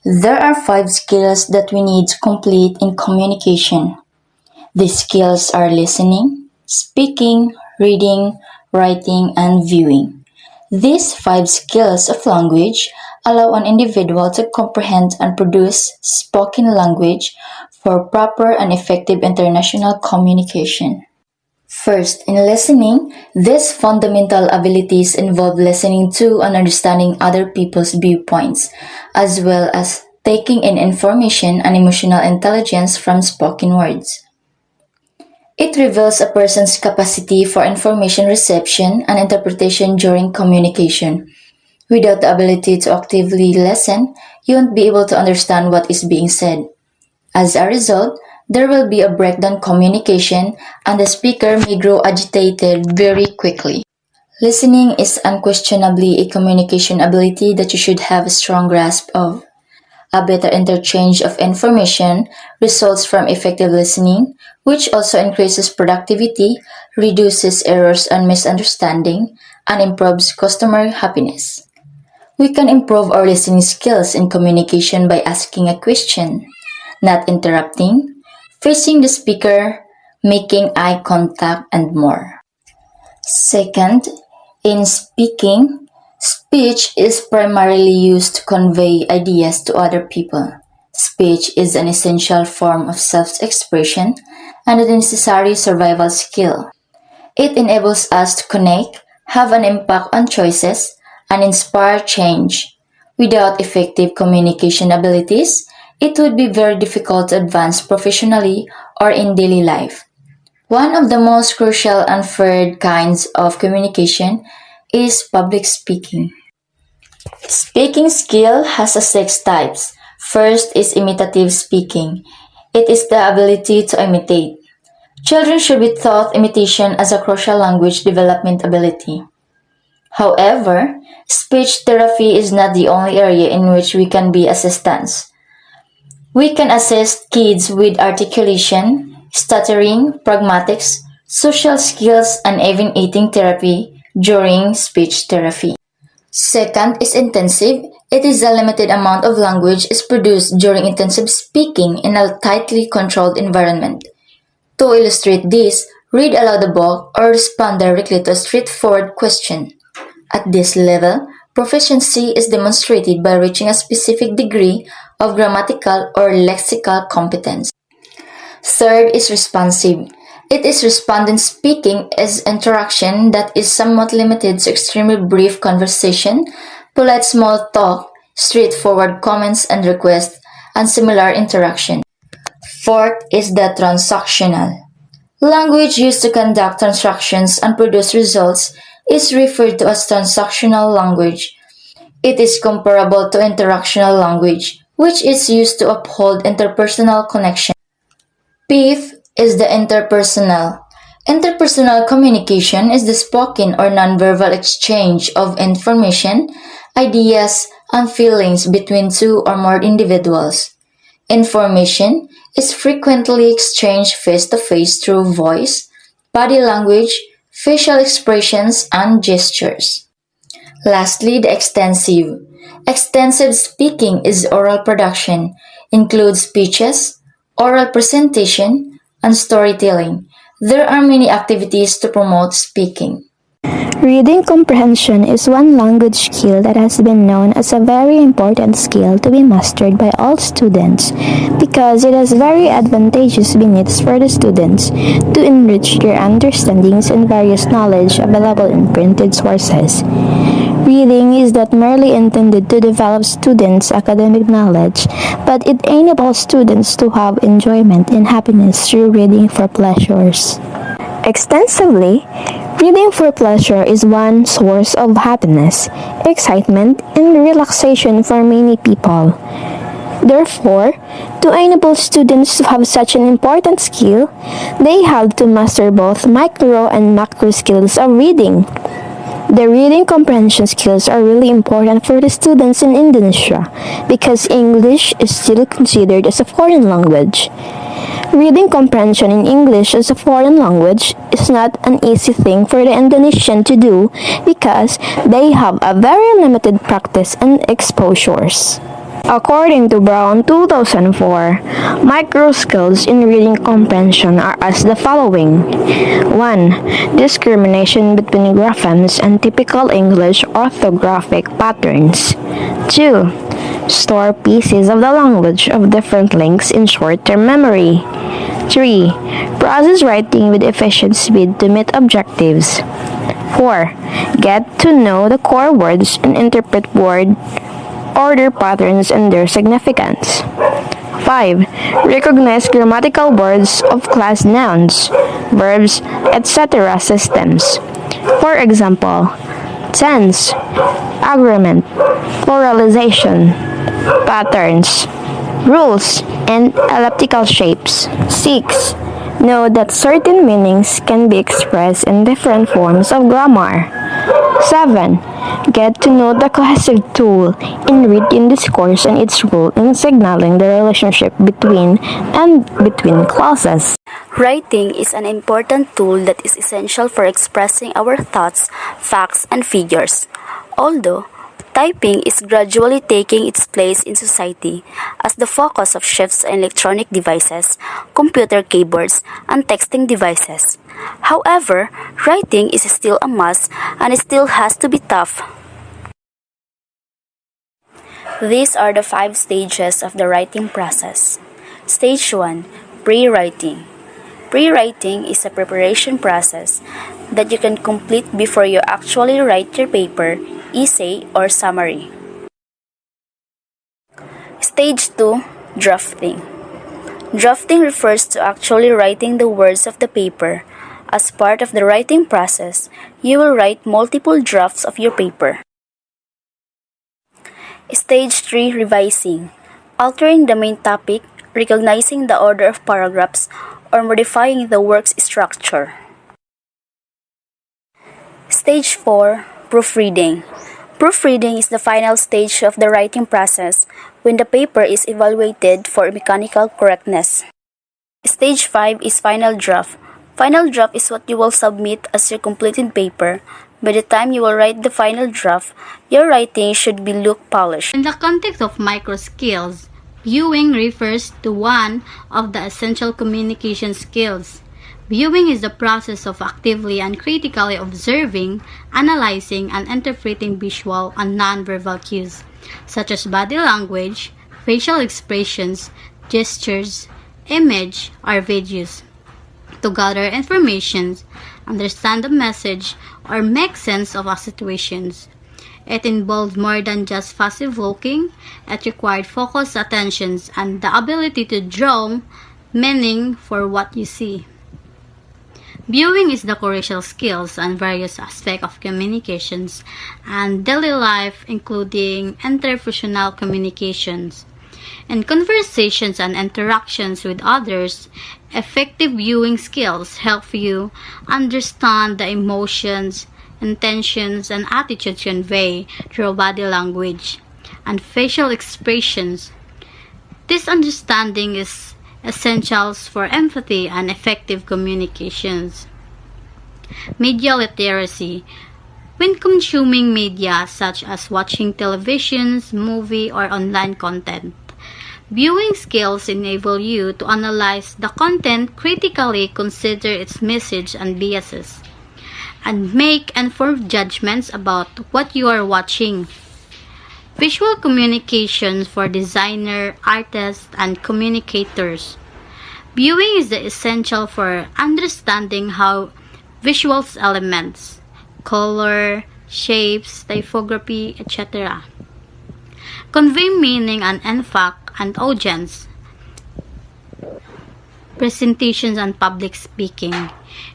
There are five skills that we need to complete in communication. These skills are listening, speaking, reading, writing, and viewing. These five skills of language allow an individual to comprehend and produce spoken language for proper and effective international communication. First, in listening, these fundamental abilities involve listening to and understanding other people's viewpoints, as well as taking in information and emotional intelligence from spoken words. It reveals a person's capacity for information reception and interpretation during communication. Without the ability to actively listen, you won't be able to understand what is being said. As a result, there will be a breakdown communication and the speaker may grow agitated very quickly. Listening is unquestionably a communication ability that you should have a strong grasp of. A better interchange of information results from effective listening, which also increases productivity, reduces errors and misunderstanding, and improves customer happiness. We can improve our listening skills in communication by asking a question, not interrupting, facing the speaker, making eye contact, and more. Second, in speaking, speech is primarily used to convey ideas to other people. Speech is an essential form of self-expression and a necessary survival skill. It enables us to connect, have an impact on choices, and inspire change. Without effective communication abilities, it would be very difficult to advance professionally or in daily life. One of the most crucial and feared kinds of communication is public speaking. Speaking skill has six types. First is imitative speaking. It is the ability to imitate. Children should be taught imitation as a crucial language development ability. However, speech therapy is not the only area in which we can be assistants. We can assist kids with articulation, stuttering, pragmatics, social skills, and even eating therapy during speech therapy. Second is intensive. It is a limited amount of language is produced during intensive speaking in a tightly controlled environment. To illustrate this, read aloud a book or respond directly to a straightforward question. At this level, proficiency is demonstrated by reaching a specific degree of grammatical or lexical competence. Third is responsive. It is respondent speaking as interaction that is somewhat limited to extremely brief conversation, polite small talk, straightforward comments and requests, and similar interaction. Fourth is the transactional. Language used to conduct transactions and produce results is referred to as transactional language. It is comparable to interactional language, which is used to uphold interpersonal connection. Fifth is the interpersonal. Interpersonal communication is the spoken or nonverbal exchange of information, ideas, and feelings between two or more individuals. Information is frequently exchanged face-to-face through voice, body language, facial expressions, and gestures. Lastly, the extensive. Extensive speaking is oral production, includes speeches, oral presentation, and storytelling. There are many activities to promote speaking. Reading comprehension is one language skill that has been known as a very important skill to be mastered by all students because it has very advantageous benefits for the students to enrich their understandings and various knowledge available in printed sources. Reading is not merely intended to develop students' academic knowledge, but it enables students to have enjoyment and happiness through reading for pleasures. Extensively, reading for pleasure is one source of happiness, excitement, and relaxation for many people. Therefore, to enable students to have such an important skill, they have to master both micro and macro skills of reading. The reading comprehension skills are really important for the students in Indonesia because English is still considered as a foreign language. Reading comprehension in English as a foreign language is not an easy thing for the Indonesian to do because they have a very limited practice and exposures. According to Brown 2004, micro skills in reading comprehension are as the following: 1. Discrimination between graphemes and typical English orthographic patterns. 2. Store pieces of the language of different links in short-term memory. 3. Process writing with efficient speed to meet objectives. 4. Get to know the core words and interpret word order patterns and their significance. 5. Recognize grammatical words of class nouns, verbs, etc. systems. For example, tense, agreement, pluralization, patterns, rules, and elliptical shapes. 6. Know that certain meanings can be expressed in different forms of grammar. 7. Get to know the cohesive tool in written discourse and its role in signaling the relationship between clauses. Writing is an important tool that is essential for expressing our thoughts, facts, and figures. Although, typing is gradually taking its place in society as the focus of shifts in electronic devices, computer keyboards, and texting devices. However, writing is still a must and it still has to be tough. These are the 5 stages of the writing process. Stage 1. Pre-writing. Pre-writing is a preparation process that you can complete before you actually write your paper, essay, or summary. Stage 2. Drafting. Drafting refers to actually writing the words of the paper. As part of the writing process, you will write multiple drafts of your paper. Stage 3. Revising. Altering the main topic, recognizing the order of paragraphs, or modifying the work's structure. Stage 4. Proofreading. Proofreading is the final stage of the writing process when the paper is evaluated for mechanical correctness. Stage 5 is final draft. Final draft is what you will submit as your completed paper. By the time you will write the final draft, your writing should be look polished. In the context of micro skills, viewing refers to one of the essential communication skills. Viewing is the process of actively and critically observing, analyzing, and interpreting visual and non-verbal cues, such as body language, facial expressions, gestures, image, or videos, to gather information, understand the message, or make sense of a situation. It involved more than just passive looking. It required focused attention and the ability to draw meaning for what you see. Viewing is the crucial skills and various aspects of communications and daily life, including interpersonal communications. In conversations and interactions with others, effective viewing skills help you understand the emotions, intentions, and attitudes conveyed through body language and facial expressions. This understanding is essential for empathy and effective communications. Media literacy. When consuming media such as watching televisions, movie, or online content, viewing skills enable you to analyze the content critically, consider its message and biases, and make informed judgments about what you are watching. Visual communication for designer, artists, and communicators. Viewing is the essential for understanding how visual elements, color, shapes, typography, etc. convey meaning and impact and audience. Presentations and public speaking.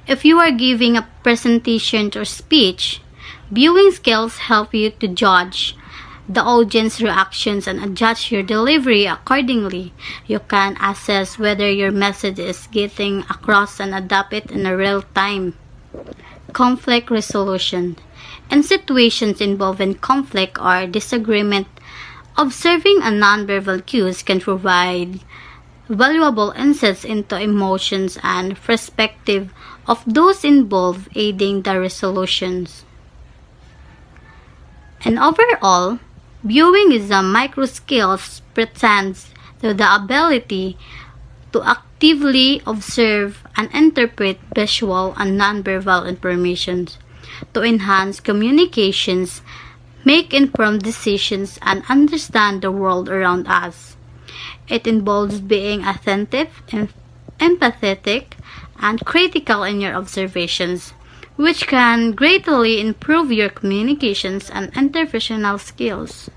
If you are giving a presentation or speech, viewing skills help you to judge the audience reactions and adjust your delivery accordingly. You can assess whether your message is getting across and adapt it in a real time. Conflict resolution. In situations involving conflict or disagreement, observing a nonverbal cues can provide valuable insights into emotions and perspective of those involved, aiding the resolutions. And overall, Viewing is a micro skills pretends to the ability to actively observe and interpret visual and nonverbal information, to enhance communications, make informed decisions, and understand the world around us. It involves being attentive, empathetic, and critical in your observations, which can greatly improve your communications and interpersonal skills.